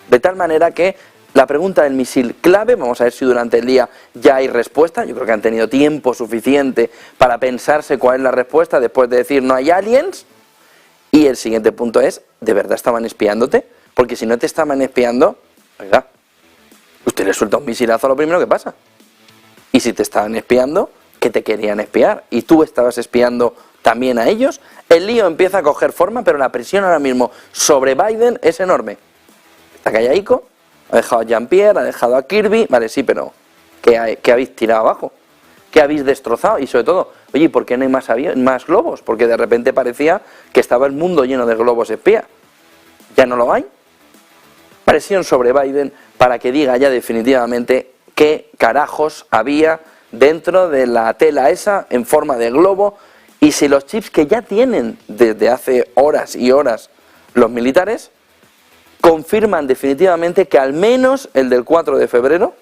Speaker 8: De tal manera que la pregunta del misil clave, vamos a ver si durante el día ya hay respuesta. Yo creo que han tenido tiempo suficiente para pensarse cuál es la respuesta después de decir no hay aliens. Y el siguiente punto es, ¿de verdad estaban espiándote? Porque si no te estaban espiando, oiga, usted le suelta un misilazo a lo primero que pasa. Y si te estaban espiando, ¿qué te querían espiar? Y tú estabas espiando también a ellos. El lío empieza a coger forma, pero la presión ahora mismo sobre Biden es enorme. Está callaico, ha dejado a Jean-Pierre, ha dejado a Kirby, vale, sí, pero ¿qué habéis tirado abajo? ¿Qué habéis destrozado? Y sobre todo, oye, ¿por qué no hay más globos? Porque de repente parecía que estaba el mundo lleno de globos espía. ¿Ya no lo hay? Presión sobre Biden para que diga ya definitivamente qué carajos había dentro de la tela esa en forma de globo, y si los chips que ya tienen desde hace horas y horas los militares confirman definitivamente que al menos el del 4 de febrero,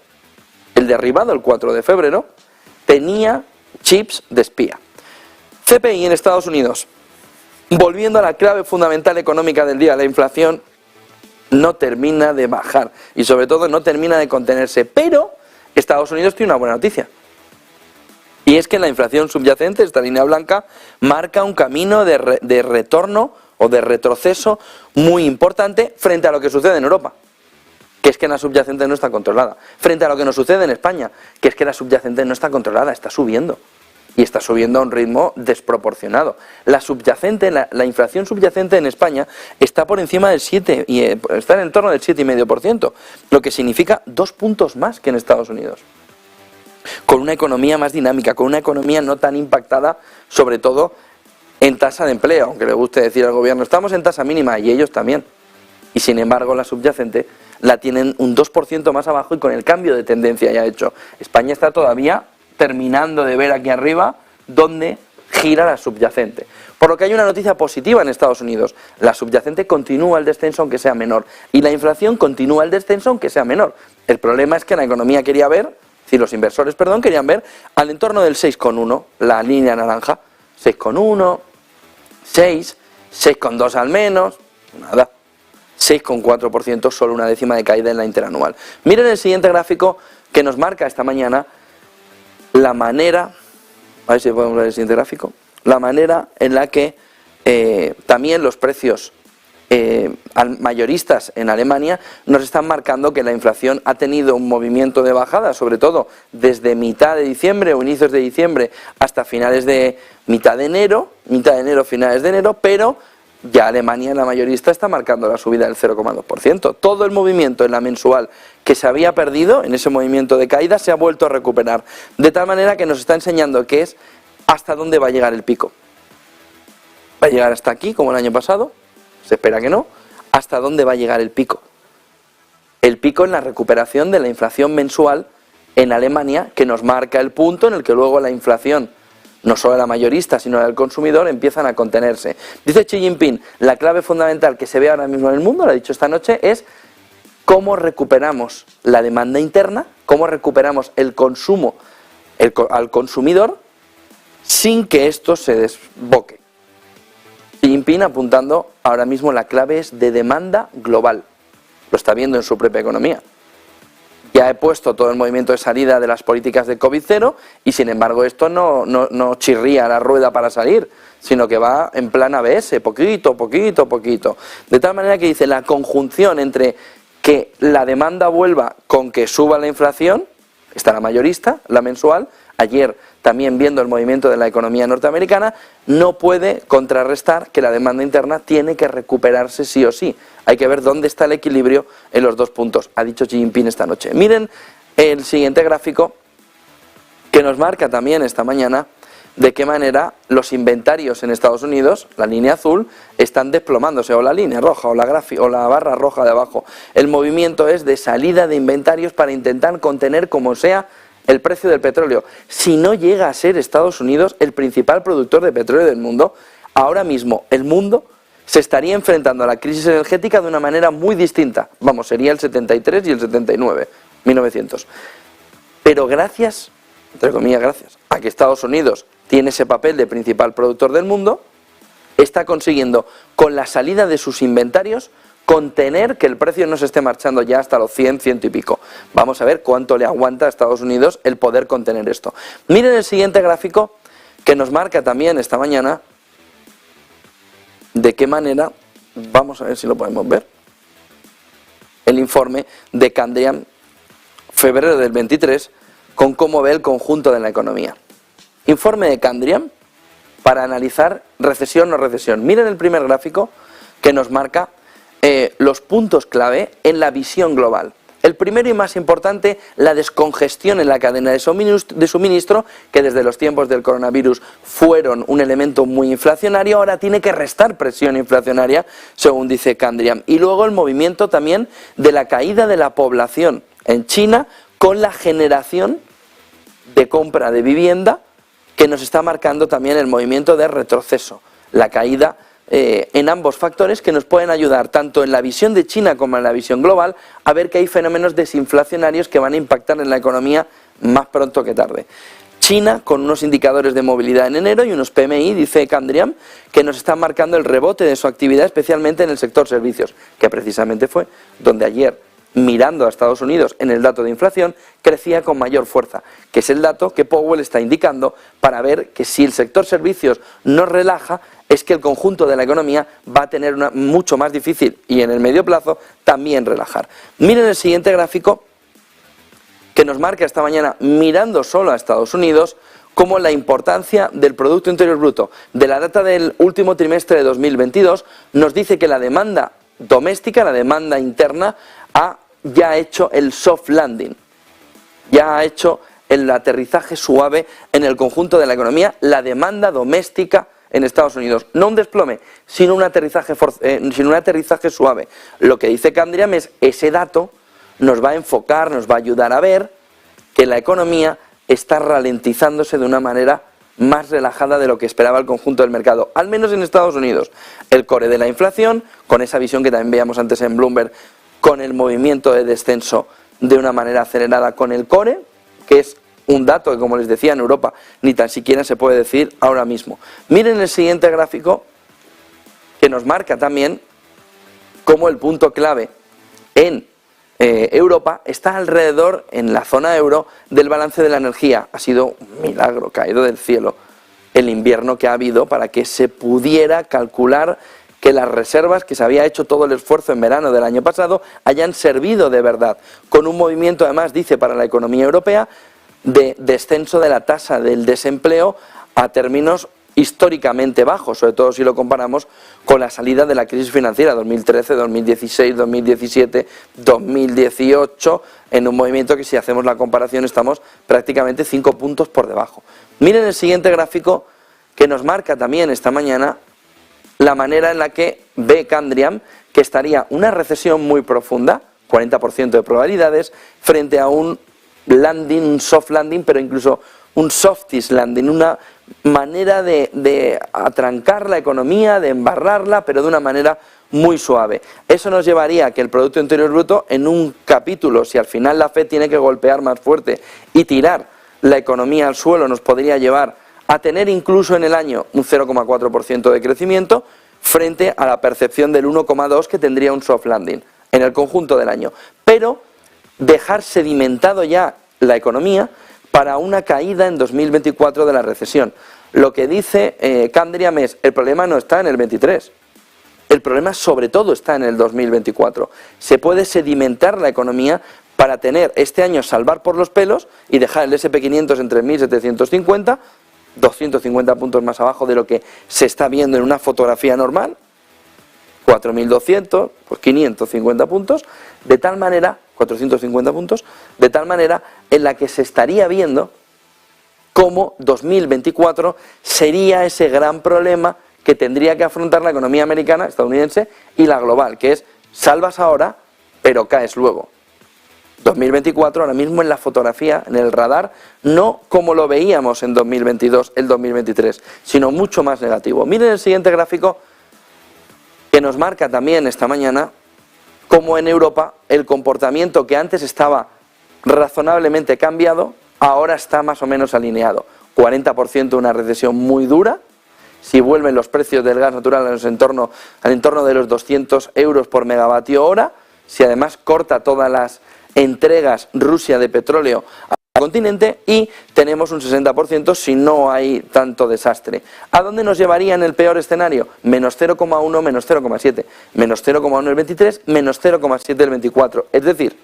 Speaker 8: el derribado el 4 de febrero, tenía chips de espía. CPI en Estados Unidos. Volviendo a la clave fundamental económica del día, la inflación no termina de bajar y sobre todo no termina de contenerse, pero Estados Unidos tiene una buena noticia. Y es que la inflación subyacente, esta línea blanca, marca un camino de retorno o de retroceso muy importante frente a lo que sucede en Europa, que es que la subyacente no está controlada, frente a lo que nos sucede en España, que es que la subyacente no está controlada, está subiendo, y está subiendo a un ritmo desproporcionado. La subyacente, la inflación subyacente en España está por encima del 7, y está en el entorno del 7,5%, lo que significa 2 puntos más que en Estados Unidos. Con una economía más dinámica, con una economía no tan impactada, sobre todo en tasa de empleo, aunque le guste decir al gobierno, estamos en tasa mínima, y ellos también. Y sin embargo la subyacente la tienen un 2% más abajo y con el cambio de tendencia ya hecho. España está todavía terminando de ver aquí arriba dónde gira la subyacente. Por lo que hay una noticia positiva en Estados Unidos. La subyacente continúa el descenso aunque sea menor. Y la inflación continúa el descenso aunque sea menor. El problema es que la economía quería ver, si los inversores, querían ver al entorno del 6,1, la línea naranja. 6,1, 6, 6,2 al menos, nada. 6,4%, solo una décima de caída en la interanual. Miren el siguiente gráfico que nos marca esta mañana la manera, a ver si podemos ver el siguiente gráfico, la manera en la que también los precios mayoristas en Alemania nos están marcando que la inflación ha tenido un movimiento de bajada, sobre todo desde mitad de diciembre o inicios de diciembre hasta finales de mitad de enero, finales de enero, pero ya Alemania en la mayorista está marcando la subida del 0,2%. Todo el movimiento en la mensual que se había perdido, en ese movimiento de caída, se ha vuelto a recuperar. De tal manera que nos está enseñando que es hasta dónde va a llegar el pico. ¿Va a llegar hasta aquí, como el año pasado? Se espera que no. ¿Hasta dónde va a llegar el pico? El pico en la recuperación de la inflación mensual en Alemania, que nos marca el punto en el que luego la inflación, no solo la mayorista, sino la del consumidor, empiezan a contenerse. Dice Xi Jinping, la clave fundamental que se ve ahora mismo en el mundo, lo ha dicho esta noche, es cómo recuperamos la demanda interna, cómo recuperamos el consumo al consumidor sin que esto se desboque. Xi Jinping apuntando ahora mismo la clave es de demanda global. Lo está viendo en su propia economía. Ya he puesto todo el movimiento de salida de las políticas de COVID-0 y sin embargo esto no chirría la rueda para salir, sino que va en plan ABS, poquito. De tal manera que dice la conjunción entre que la demanda vuelva con que suba la inflación, está la mayorista, la mensual, ayer también viendo el movimiento de la economía norteamericana, no puede contrarrestar que la demanda interna tiene que recuperarse sí o sí. Hay que ver dónde está el equilibrio en los 2 puntos, ha dicho Xi Jinping esta noche. Miren el siguiente gráfico que nos marca también esta mañana de qué manera los inventarios en Estados Unidos, la línea azul, están desplomándose, o la línea roja, o la barra roja de abajo. El movimiento es de salida de inventarios para intentar contener como sea el precio del petróleo. Si no llega a ser Estados Unidos el principal productor de petróleo del mundo, ahora mismo el mundo se estaría enfrentando a la crisis energética de una manera muy distinta. Vamos, sería el 73 y el 79, 1900. Pero gracias, entre comillas gracias, a que Estados Unidos tiene ese papel de principal productor del mundo, está consiguiendo, con la salida de sus inventarios, contener que el precio no se esté marchando ya hasta los 100, 100 y pico. Vamos a ver cuánto le aguanta a Estados Unidos el poder contener esto. Miren el siguiente gráfico que nos marca también esta mañana de qué manera, vamos a ver si lo podemos ver, el informe de Candriam, febrero del 23, con cómo ve el conjunto de la economía. Informe de Candriam para analizar recesión o no recesión. Miren el primer gráfico que nos marca los puntos clave en la visión global. El primero y más importante, la descongestión en la cadena de suministro, que desde los tiempos del coronavirus fueron un elemento muy inflacionario, ahora tiene que restar presión inflacionaria, según dice Candriam. Y luego el movimiento también de la caída de la población en China con la generación de compra de vivienda, que nos está marcando también el movimiento de retroceso, la caída en ambos factores que nos pueden ayudar tanto en la visión de China como en la visión global a ver que hay fenómenos desinflacionarios que van a impactar en la economía más pronto que tarde. China con unos indicadores de movilidad en enero y unos PMI, dice Candriam, que nos están marcando el rebote de su actividad, especialmente en el sector servicios, que precisamente fue donde ayer, mirando a Estados Unidos en el dato de inflación, crecía con mayor fuerza, que es el dato que Powell está indicando para ver que si el sector servicios no relaja, es que el conjunto de la economía va a tener mucho más difícil y en el medio plazo también relajar. Miren el siguiente gráfico que nos marca esta mañana, mirando solo a Estados Unidos, como la importancia del Producto Interior Bruto de la data del último trimestre de 2022 nos dice que la demanda doméstica, la demanda interna, ya ha hecho el soft landing, ya ha hecho el aterrizaje suave en el conjunto de la economía, la demanda doméstica en Estados Unidos. No un desplome, sino un aterrizaje suave. Lo que dice Candriam es ese dato nos va a enfocar, nos va a ayudar a ver que la economía está ralentizándose de una manera más relajada de lo que esperaba el conjunto del mercado, al menos en Estados Unidos. El core de la inflación, con esa visión que también veíamos antes en Bloomberg, con el movimiento de descenso de una manera acelerada con el core, que es un dato que, como les decía, en Europa ni tan siquiera se puede decir ahora mismo. Miren el siguiente gráfico que nos marca también cómo el punto clave en Europa está alrededor, en la zona euro, del balance de la energía. Ha sido un milagro caído del cielo el invierno que ha habido para que se pudiera calcular que las reservas, que se había hecho todo el esfuerzo en verano del año pasado, hayan servido de verdad, con un movimiento además, dice, para la economía europea, de descenso de la tasa del desempleo a términos históricamente bajos, sobre todo si lo comparamos con la salida de la crisis financiera 2013, 2016, 2017, 2018, en un movimiento que si hacemos la comparación estamos prácticamente 5 puntos por debajo. Miren el siguiente gráfico que nos marca también esta mañana la manera en la que ve Candriam que estaría una recesión muy profunda, 40% de probabilidades, frente a un landing, un soft landing, pero incluso un softish landing, una manera de atrancar la economía, de embarrarla, pero de una manera muy suave. Eso nos llevaría a que el Producto Interior Bruto, en un capítulo, si al final la Fed tiene que golpear más fuerte y tirar la economía al suelo, nos podría llevar a tener incluso en el año un 0,4% de crecimiento frente a la percepción del 1,2% que tendría un soft landing en el conjunto del año. Pero dejar sedimentado ya la economía para una caída en 2024 de la recesión. Lo que dice Candriam es, el problema no está en el 23, el problema sobre todo está en el 2024. Se puede sedimentar la economía para tener este año salvar por los pelos y dejar el S&P 500 en 3.750, 250 puntos más abajo de lo que se está viendo en una fotografía normal, 4.200, pues 550 puntos, de tal manera, 450 puntos, de tal manera en la que se estaría viendo cómo 2024 sería ese gran problema que tendría que afrontar la economía americana, estadounidense y la global, que es salvas ahora, pero caes luego. 2024 ahora mismo en la fotografía, en el radar, no como lo veíamos en 2022, el 2023, sino mucho más negativo. Miren el siguiente gráfico que nos marca también esta mañana cómo en Europa el comportamiento que antes estaba razonablemente cambiado, ahora está más o menos alineado. 40% una recesión muy dura. Si vuelven los precios del gas natural al entorno de los 200 euros por megavatio hora, si además corta todas las entregas Rusia de petróleo al continente, y tenemos un 60% si no hay tanto desastre. ¿A dónde nos llevaría en el peor escenario? Menos 0,1, menos 0,7, menos 0,1 el 23, menos 0,7 el 24. Es decir,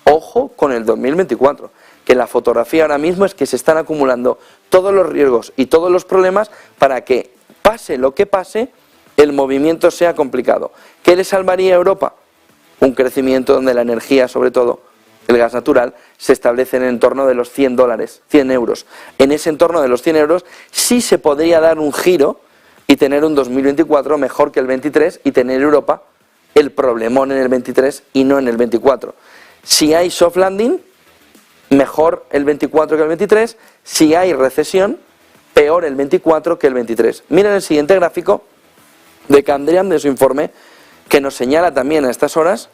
Speaker 8: ojo con el 2024, que la fotografía ahora mismo es que se están acumulando todos los riesgos y todos los problemas para que, pase lo que pase, el movimiento sea complicado. ¿Qué le salvaría a Europa? Un crecimiento donde la energía, sobre todo el gas natural, se establece en el entorno de los 100 euros. En ese entorno de los 100 euros sí se podría dar un giro y tener un 2024 mejor que el 23 y tener Europa el problemón en el 23 y no en el 24. Si hay soft landing, mejor el 24 que el 23. Si hay recesión, peor el 24 que el 23. Miren el siguiente gráfico de Candriam, de su informe, que nos señala también a estas horas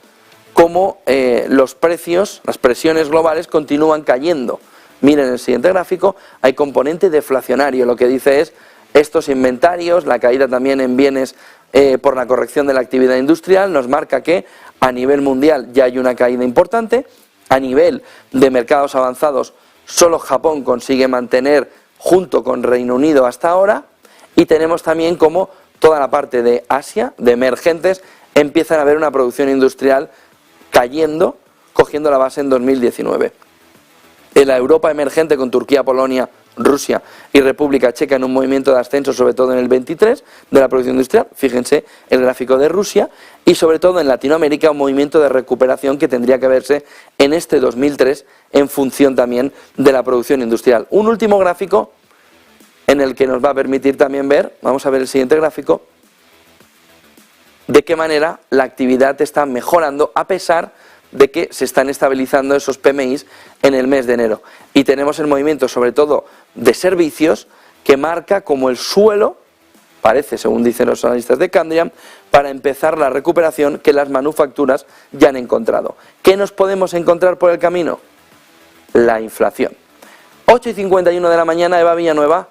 Speaker 8: cómo los precios, las presiones globales continúan cayendo. Miren el siguiente gráfico, hay componente deflacionario. Lo que dice es estos inventarios, la caída también en bienes por la corrección de la actividad industrial, nos marca que a nivel mundial ya hay una caída importante. A nivel de mercados avanzados, solo Japón consigue mantener junto con Reino Unido hasta ahora, y tenemos también como toda la parte de Asia, de emergentes, empiezan a ver una producción industrial cayendo, cogiendo la base en 2019. En la Europa emergente, con Turquía, Polonia, Rusia y República Checa en un movimiento de ascenso, sobre todo en el 23, de la producción industrial, fíjense el gráfico de Rusia, y sobre todo en Latinoamérica un movimiento de recuperación que tendría que verse en este 2003 en función también de la producción industrial. Un último gráfico en el que nos va a permitir también ver, vamos a ver el siguiente gráfico, de qué manera la actividad está mejorando a pesar de que se están estabilizando esos PMIs en el mes de enero. Y tenemos el movimiento sobre todo de servicios que marca como el suelo, parece, según dicen los analistas de Candriam, para empezar la recuperación que las manufacturas ya han encontrado. ¿Qué nos podemos encontrar por el camino? La inflación. 8:51 de la mañana, Eva Villanueva.